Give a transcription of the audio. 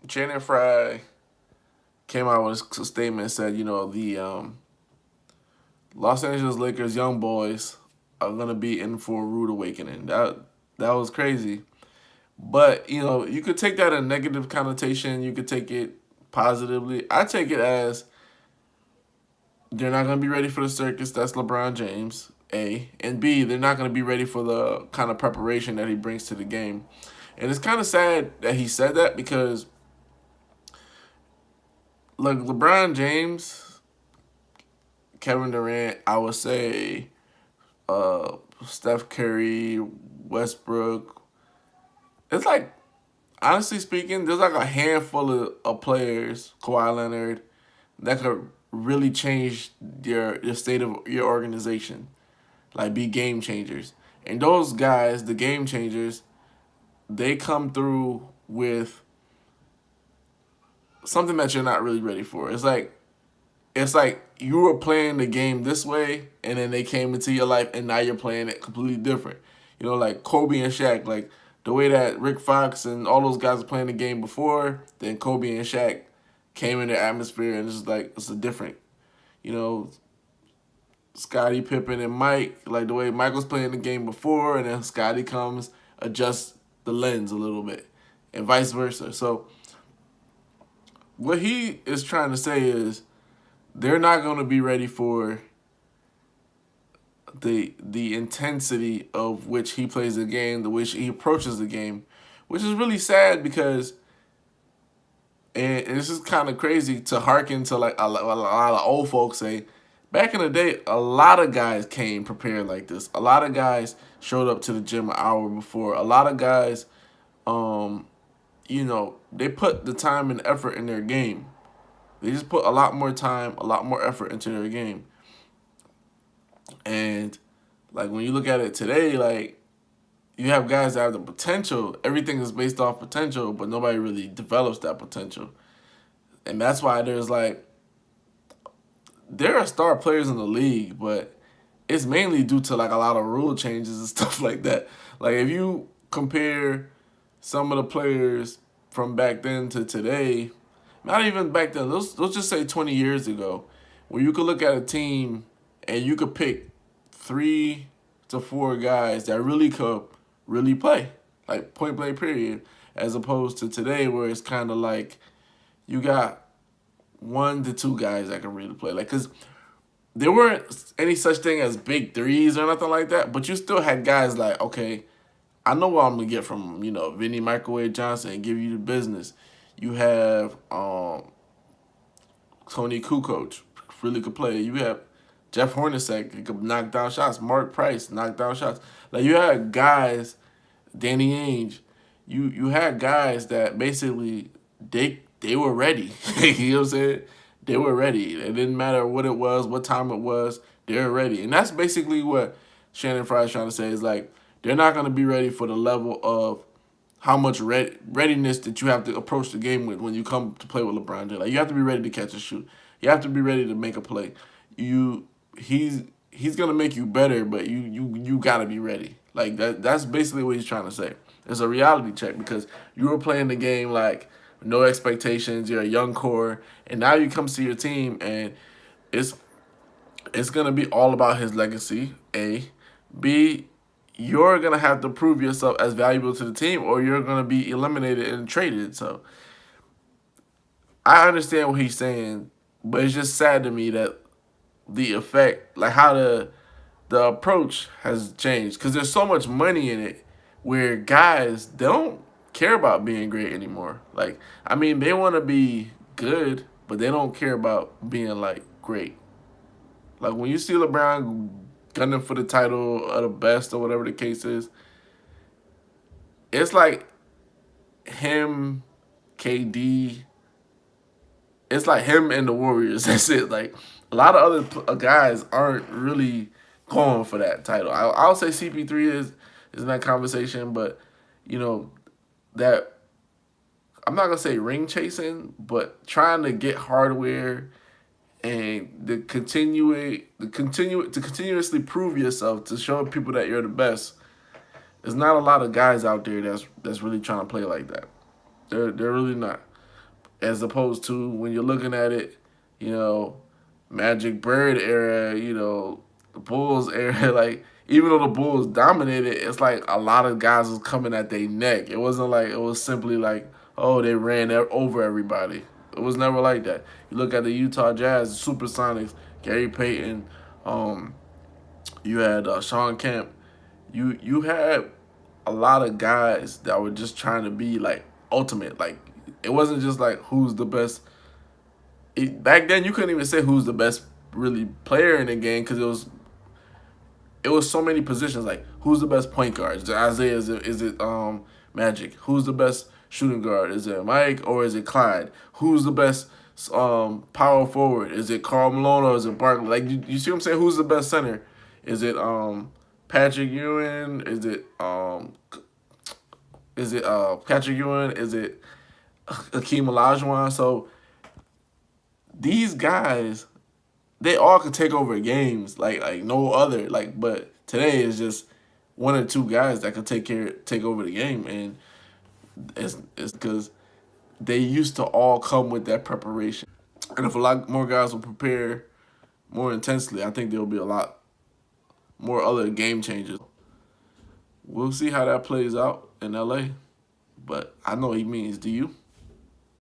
Channing Frye came out with a statement and said, the Los Angeles Lakers young boys are gonna be in for a rude awakening. That was crazy. But you could take that in a negative connotation. You could take it positively. I take it as they're not gonna be ready for the circus. That's LeBron James. A and B, they're not gonna be ready for the kind of preparation that he brings to the game. And it's kind of sad that he said that because, like, LeBron James, Kevin Durant, I would say, Steph Curry, Westbrook. It's like, honestly speaking, there's like a handful of players, Kawhi Leonard, that could really change your state of your organization, like be game changers. And those guys, the game changers, they come through with something that you're not really ready for. It's like you were playing the game this way, and then they came into your life, and now you're playing it completely different. Like Kobe and Shaq, like the way that Rick Fox and all those guys were playing the game before, then Kobe and Shaq came in the atmosphere, and it's a different, you know, Scottie Pippen and Mike, like the way Mike was playing the game before, and then Scottie comes, adjusts the lens a little bit, and vice versa. So what he is trying to say is they're not going to be ready for the intensity of which he plays the game, the which he approaches the game, which is really sad because, and this is kind of crazy to hearken to like a lot of old folks say, back in the day, a lot of guys came prepared like this. A lot of guys showed up to the gym an hour before. A lot of guys, they put the time and effort in their game. They just put a lot more time, a lot more effort into their game. And like when you look at it today, like you have guys that have the potential. Everything is based off potential, but nobody really develops that potential. And that's why there are star players in the league, but it's mainly due to like a lot of rule changes and stuff like that. Like if you compare some of the players from back then to today, not even back then, let's just say 20 years ago, where you could look at a team and you could pick 3 to 4 guys that really could really play, like point blank period, as opposed to today where it's kind of like you got 1 to 2 guys that can really play. Like, because there weren't any such thing as big threes or nothing like that, but you still had guys like, okay, I know what I'm gonna get from Vinny Microwave Johnson and give you the business. You have Tony Kukoc, really could play. You have Jeff Hornacek, could knock down shots. Mark Price, knock down shots. Like you had guys, Danny Ainge. You had guys that basically they were ready. You know what I'm saying? They were ready. It didn't matter what it was, what time it was. They were ready, and that's basically what Shannon Frye is trying to say. Is like they're not going to be ready for the level of how much readiness that you have to approach the game with when you come to play with LeBron James. Like you have to be ready to catch a shoot. You have to be ready to make a play. He's gonna make you better, but you gotta be ready. Like that's basically what he's trying to say. It's a reality check because you were playing the game like no expectations. You're a young core, and now you come to your team and it's it's gonna be all about his legacy. A, B, you're gonna have to prove yourself as valuable to the team, or you're gonna be eliminated and traded. So I understand what he's saying, but it's just sad to me that the effect, like how the approach has changed, because there's so much money in it, where guys they don't care about being great anymore. Like I mean, they want to be good, but they don't care about being like great. Like when you see LeBron gunning for the title of the best or whatever the case is, it's like him, KD. It's like him and the Warriors. That's it. Like a lot of other guys aren't really going for that title. I'll say CP3 is in that conversation, but you know that I'm not gonna say ring chasing, but trying to get hardware and to continuously prove yourself to show people that you're the best. There's not a lot of guys out there that's really trying to play like that. They're really not. as opposed to when you're looking at it, you know, Magic Bird era, you know, the Bulls era, like even though the Bulls dominated, it's like a lot of guys was coming at their neck. It wasn't like it was simply like, oh, they ran over everybody. It was never like that. You look at the Utah Jazz, Supersonics, Gary Payton, um, you had Sean Kemp. You had a lot of guys that were just trying to be like ultimate. Like it wasn't just like who's the best. Back then, you couldn't even say who's the best really player in the game because it was so many positions. Like who's the best point guard? Is it Isaiah? Is it Magic? Who's the best shooting guard? Is it Mike or is it Clyde? Who's the best power forward? Is it Karl Malone or is it Barkley? Like you see what I'm saying? Who's the best center? Is it Patrick Ewing? Is it Patrick Ewing? Is it Hakeem Olajuwon? So these guys, they all could take over games like no other. Like, but today is just one or two guys that could take over the game, and it's because they used to all come with that preparation. And if a lot more guys will prepare more intensely, I think there'll be a lot more other game changes. We'll see how that plays out in LA, but I know he means. Do you?